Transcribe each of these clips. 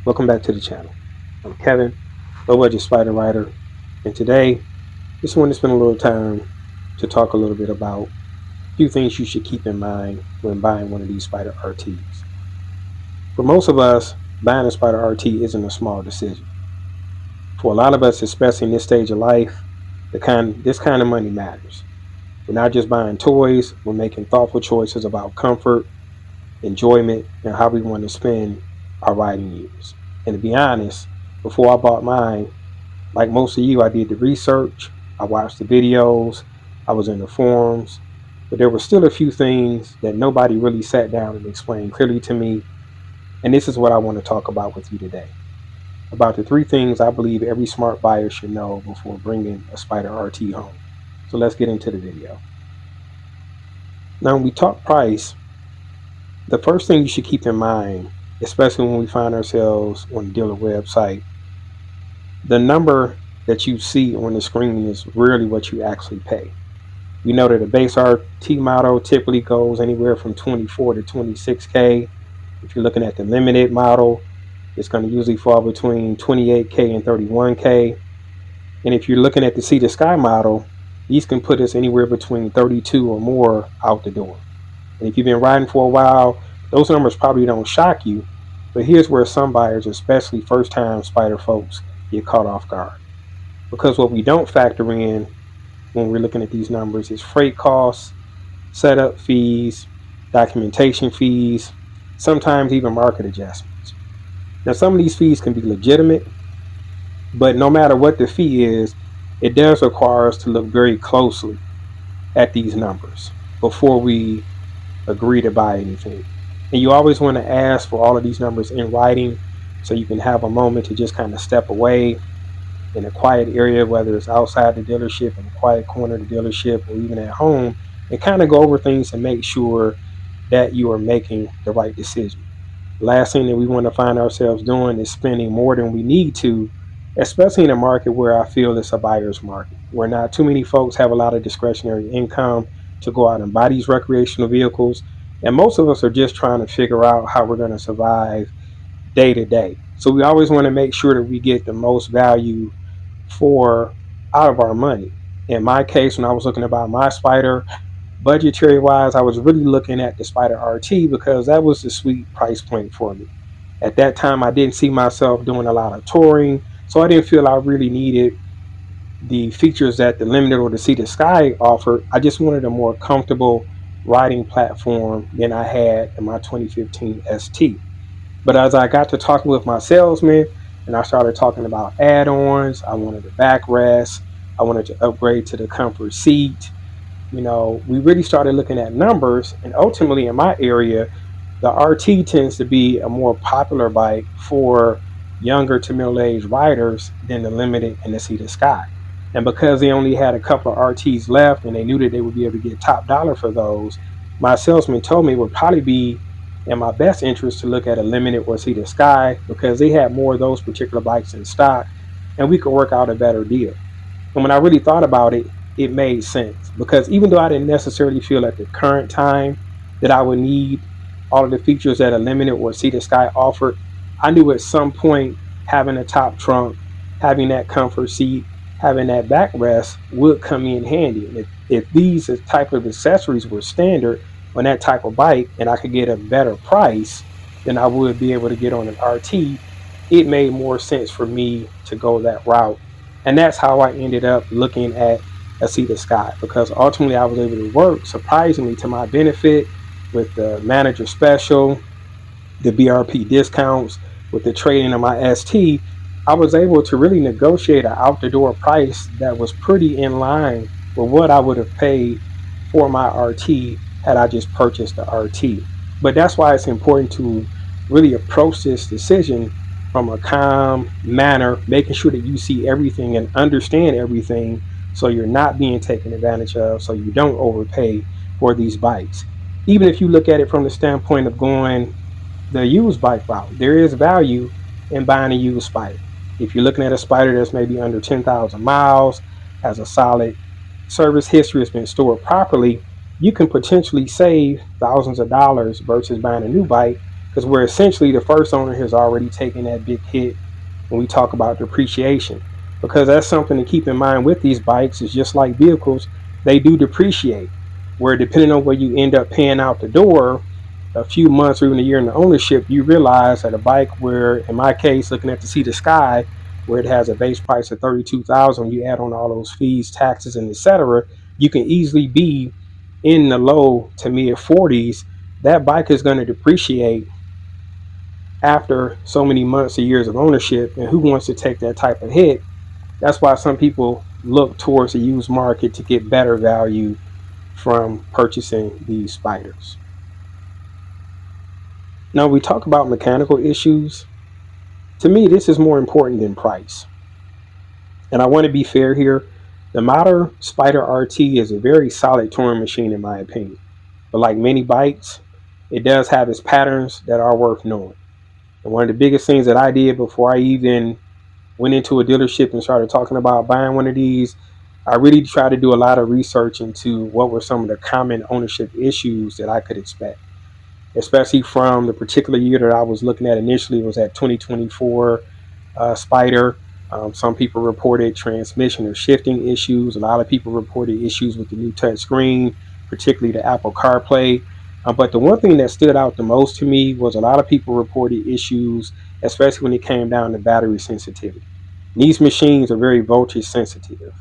Welcome back to the channel. I'm Kevin, low budget spider rider, and today just want to spend a little time to talk a little bit about a few things you should keep in mind when buying one of these Spyder RTs. For most of us, buying a Spyder RT isn't a small decision. For a lot of us, especially in this stage of life, this kind of money matters. We're not just buying toys, we're making thoughtful choices about comfort, enjoyment, and how we want to spend our riding years. And to be honest, before I bought mine, like most of you, I did the research, I watched the videos, I was in the forums, but there were still a few things that nobody really sat down and explained clearly to me. And this is what I want to talk about with you today. About the 3 things I believe every smart buyer should know before bringing a Spyder RT home. So let's get into the video. Now, when we talk price, the first thing you should keep in mind, especially when we find ourselves on a dealer website, the number that you see on the screen is rarely what you actually pay. We know that a base RT model typically goes anywhere from 24 to 26K. If you're looking at the limited model, it's going to usually fall between 28K and 31K. And if you're looking at the Sea to Sky model, these can put us anywhere between 32 or more out the door. And if you've been riding for a while, those numbers probably don't shock you, but here's where some buyers, especially first-time Spyder folks, get caught off guard. Because what we don't factor in when we're looking at these numbers is freight costs, setup fees, documentation fees, sometimes even market adjustments. Now, some of these fees can be legitimate, but no matter what the fee is, it does require us to look very closely at these numbers before we agree to buy anything. And you always want to ask for all of these numbers in writing so you can have a moment to just kind of step away in a quiet area, whether it's outside the dealership, in a quiet corner of the dealership, or even at home, and kind of go over things and make sure that you are making the right decision. The last thing that we want to find ourselves doing is spending more than we need to, especially in a market where I feel it's a buyer's market, where not too many folks have a lot of discretionary income to go out and buy these recreational vehicles. And most of us are just trying to figure out how we're going to survive day to day. So we always want to make sure that we get the most value out of our money. In my case, when I was looking about my Spyder, budgetary wise, I was really looking at the Spyder RT because that was the sweet price point for me. At that time, I didn't see myself doing a lot of touring, so I didn't feel I really needed the features that the Limited or the Sea to Sky offered. I just wanted a more comfortable riding platform than I had in my 2015 ST. But as I got to talking with my salesman and I started talking about add-ons, I wanted a backrest, I wanted to upgrade to the comfort seat. We really started looking at numbers, and ultimately in my area, the RT tends to be a more popular bike for younger to middle-aged riders than the Limited and the Sea to Sky. And because they only had a couple of RTs left and they knew that they would be able to get top dollar for those, my salesman told me it would probably be in my best interest to look at a Limited or Sea to Sky because they had more of those particular bikes in stock and we could work out a better deal. And when I really thought about it, it made sense because even though I didn't necessarily feel at the current time that I would need all of the features that a Limited or Sea to Sky offered, I knew at some point having a top trunk, having that comfort seat, having that backrest would come in handy. And if these type of accessories were standard on that type of bike and I could get a better price than I would be able to get on an RT, it made more sense for me to go that route. And that's how I ended up looking at a Sea to Sky, because ultimately I was able to work, surprisingly to my benefit, with the manager special, the BRP discounts, with the trade-in of my ST. I was able to really negotiate an out-the-door price that was pretty in line with what I would have paid for my RT had I just purchased the RT. But that's why it's important to really approach this decision from a calm manner, making sure that you see everything and understand everything so you're not being taken advantage of, so you don't overpay for these bikes. Even if you look at it from the standpoint of going the used bike route, there is value in buying a used Spyder. If you're looking at a Spyder that's maybe under 10,000 miles, has a solid service history, has been stored properly, you can potentially save thousands of dollars versus buying a new bike, because where essentially the first owner has already taken that big hit when we talk about depreciation. Because that's something to keep in mind with these bikes, is just like vehicles, they do depreciate. Where depending on what you end up paying out the door, a few months or even a year in the ownership, you realize that a bike where, in my case, looking at the Sea to Sky, where it has a base price of 32,000, you add on all those fees, taxes, and etc., you can easily be in the low to mid 40s. That bike is going to depreciate after so many months or years of ownership, and who wants to take that type of hit? That's why some people look towards the used market to get better value from purchasing these Spyders. Now, we talk about mechanical issues. To me, this is more important than price. And I want to be fair here. The modern Spyder RT is a very solid touring machine in my opinion. But like many bikes, it does have its patterns that are worth knowing. And one of the biggest things that I did before I even went into a dealership and started talking about buying one of these, I really tried to do a lot of research into what were some of the common ownership issues that I could expect, especially from the particular year that I was looking at initially. It was at 2024 Spyder. Some people reported transmission or shifting issues. A lot of people reported issues with the new touch screen, particularly the Apple CarPlay. But the one thing that stood out the most to me was a lot of people reported issues, especially when it came down to battery sensitivity. These machines are very voltage sensitive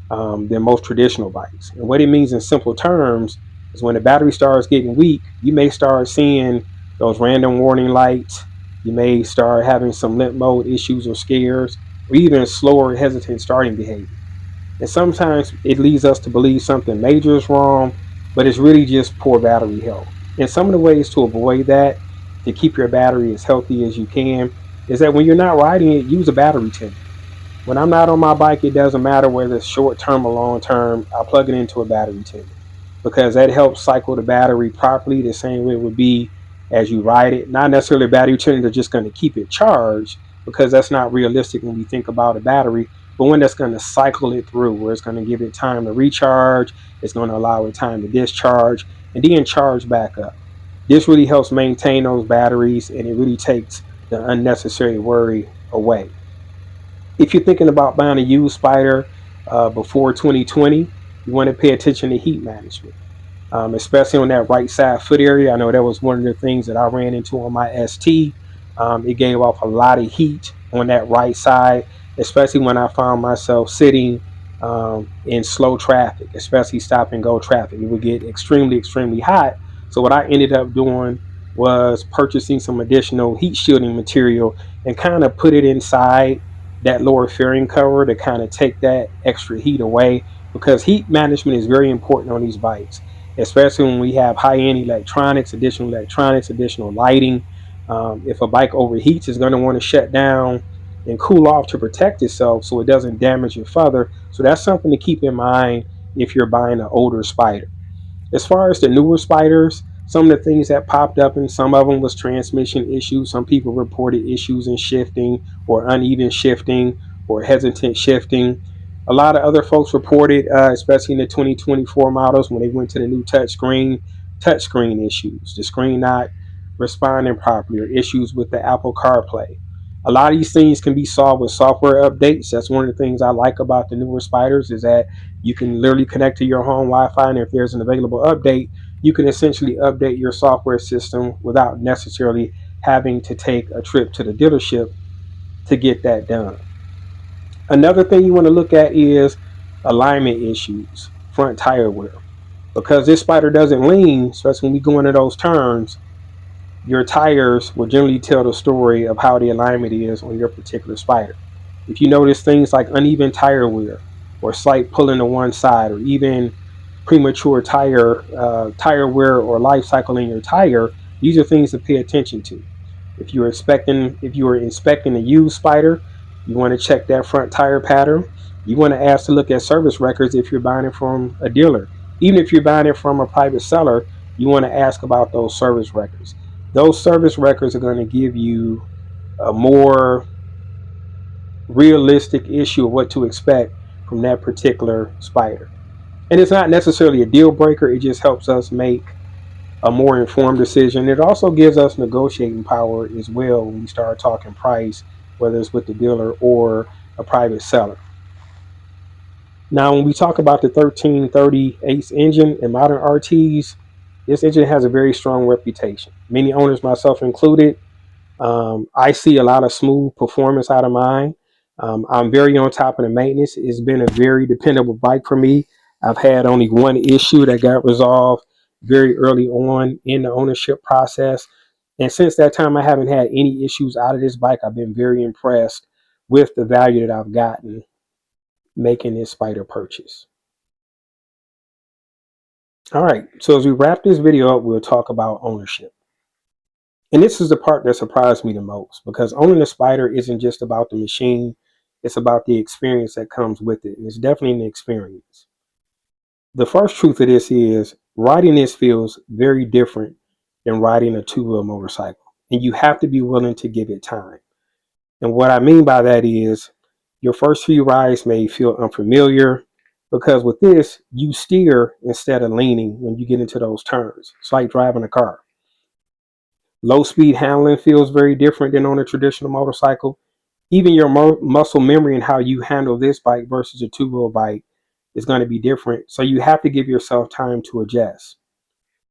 than most traditional bikes. And what it means in simple terms is when the battery starts getting weak, you may start seeing those random warning lights. You may start having some limp mode issues or scares, or even slower, hesitant starting behavior. And sometimes it leads us to believe something major is wrong, but it's really just poor battery health. And some of the ways to avoid that, to keep your battery as healthy as you can, is that when you're not riding it, use a battery tender. When I'm not on my bike, it doesn't matter whether it's short term or long term. I plug it into a battery tender because that helps cycle the battery properly, the same way it would be as you ride it. Not necessarily a battery tender just going to keep it charged, because that's not realistic when we think about a battery, but one that's going to cycle it through, where it's going to give it time to recharge, it's going to allow it time to discharge, and then charge back up. This really helps maintain those batteries, and it really takes the unnecessary worry away. If you're thinking about buying a used Spyder before 2020, you want to pay attention to heat management, especially on that right side foot area. I know that was one of the things that I ran into on my ST. It gave off a lot of heat on that right side, especially when I found myself sitting in slow traffic, especially stop and go traffic. It would get extremely, extremely hot. So what I ended up doing was purchasing some additional heat shielding material and kind of put it inside that lower fairing cover to kind of take that extra heat away, because heat management is very important on these bikes, especially when we have high-end electronics, additional lighting. If a bike overheats, it's going to want to shut down and cool off to protect itself so it doesn't damage it further. So that's something to keep in mind if you're buying an older Spyder. As far as the newer Spyders, some of the things that popped up, and some of them was transmission issues. Some people reported issues in shifting or uneven shifting or hesitant shifting. A lot of other folks reported, especially in the 2024 models, when they went to the new touchscreen issues, the screen not responding properly, or issues with the Apple CarPlay. A lot of these things can be solved with software updates. That's one of the things I like about the newer Spyders, is that you can literally connect to your home Wi-Fi, and if there's an available update, you can essentially update your software system without necessarily having to take a trip to the dealership to get that done. Another thing you want to look at is alignment issues, front tire wear. Because this Spyder doesn't lean, especially when we go into those turns, your tires will generally tell the story of how the alignment is on your particular Spyder. If you notice things like uneven tire wear, or slight pulling to one side, or even premature tire wear or life cycle in your tire, these are things to pay attention to. If you are inspecting a used Spyder, you want to check that front tire pattern. You want to ask to look at service records if you're buying it from a dealer. Even if you're buying it from a private seller, you want to ask about those service records. Those service records are going to give you a more realistic issue of what to expect from that particular Spyder. And it's not necessarily a deal breaker. It just helps us make a more informed decision. It also gives us negotiating power as well when we start talking price, whether it's with the dealer or a private seller. Now, when we talk about the 1330 Ace engine and modern RTs, this engine has a very strong reputation. Many owners, myself included, I see a lot of smooth performance out of mine. I'm very on top of the maintenance. It's been a very dependable bike for me. I've had only one issue that got resolved very early on in the ownership process. And since that time, I haven't had any issues out of this bike. I've been very impressed with the value that I've gotten making this Spyder purchase. All right, so as we wrap this video up, we'll talk about ownership. And this is the part that surprised me the most, because owning a Spyder isn't just about the machine, it's about the experience that comes with it. And it's definitely an experience. The first truth of this is riding this feels very different than riding a two-wheel motorcycle. And you have to be willing to give it time. And what I mean by that is your first few rides may feel unfamiliar, because with this, you steer instead of leaning when you get into those turns. It's like driving a car. Low speed handling feels very different than on a traditional motorcycle. Even your muscle memory and how you handle this bike versus a two-wheel bike is going to be different. So you have to give yourself time to adjust.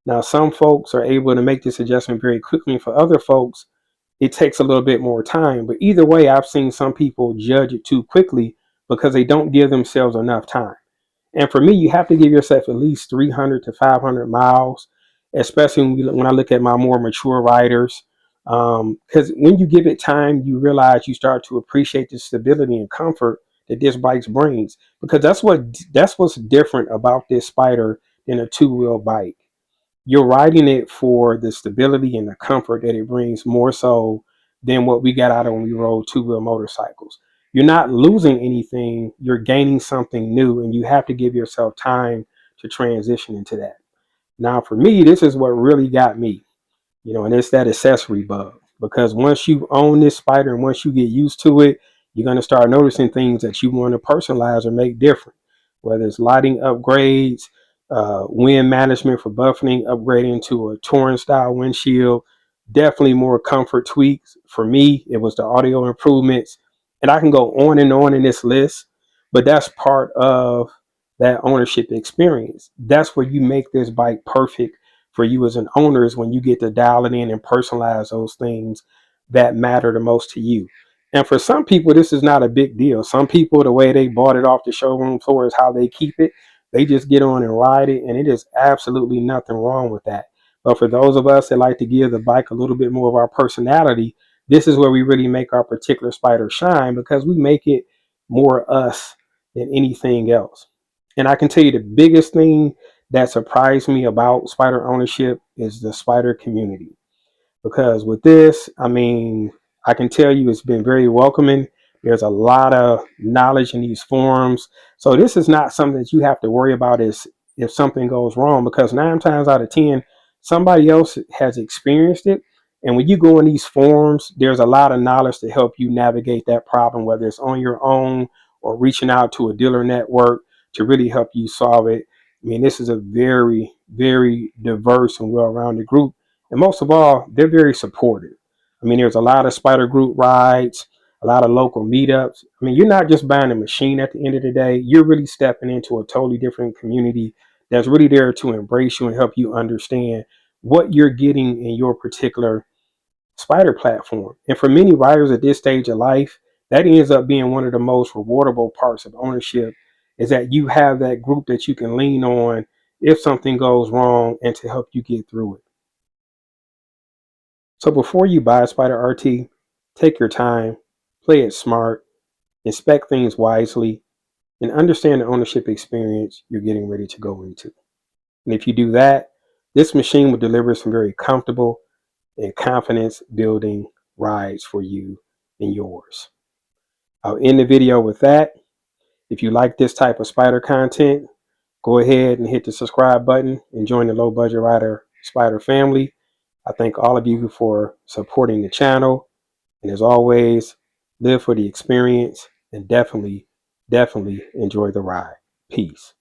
Now, some folks are able to make this adjustment very quickly. For other folks, it takes a little bit more time. But either way, I've seen some people judge it too quickly because they don't give themselves enough time. And for me, you have to give yourself at least 300 to 500 miles, especially when I look at my more mature riders. Because when you give it time, you realize you start to appreciate the stability and comfort that this bike brings. Because that's what's different about this Spyder than a two-wheel bike. You're riding it for the stability and the comfort that it brings, more so than what we got out of when we rode two-wheel motorcycles. You're not losing anything, you're gaining something new, and you have to give yourself time to transition into that. Now, for me, this is what really got me, and it's that accessory bug. Because once you own this Spyder and once you get used to it, you're going to start noticing things that you want to personalize or make different, whether it's lighting upgrades, wind management for buffeting, upgrading to a touring style windshield, definitely more comfort tweaks. For me, it was the audio improvements, and I can go on in this list, but that's part of that ownership experience. That's where you make this bike perfect for you as an owner, is when you get to dial it in and personalize those things that matter the most to you. And for some people, this is not a big deal. Some people, the way they bought it off the showroom floor is how they keep it. They just get on and ride it, and it is absolutely nothing wrong with that. But for those of us that like to give the bike a little bit more of our personality, this is where we really make our particular Spyder shine, because we make it more us than anything else. And I can tell you the biggest thing that surprised me about Spyder ownership is the Spyder community. Because with this, I mean, I can tell you it's been very welcoming. There's a lot of knowledge in these forums. So this is not something that you have to worry about is if something goes wrong, because 9 times out of 10, somebody else has experienced it. And when you go in these forums, there's a lot of knowledge to help you navigate that problem, whether it's on your own or reaching out to a dealer network to really help you solve it. I mean, this is a very, very diverse and well-rounded group. And most of all, they're very supportive. I mean, there's a lot of Spyder group rides, a lot of local meetups. I mean, you're not just buying a machine at the end of the day. You're really stepping into a totally different community that's really there to embrace you and help you understand what you're getting in your particular Spyder platform. And for many riders at this stage of life, that ends up being one of the most rewardable parts of ownership, is that you have that group that you can lean on if something goes wrong and to help you get through it. So before you buy a Spyder RT, take your time, play it smart, inspect things wisely, and understand the ownership experience you're getting ready to go into. And if you do that, this machine will deliver some very comfortable and confidence building rides for you and yours. I'll end the video with that. If you like this type of Spyder content, go ahead and hit the subscribe button and join the Low Budget Rider Spyder family. I thank all of you for supporting the channel. And as always, live for the experience and definitely enjoy the ride. Peace.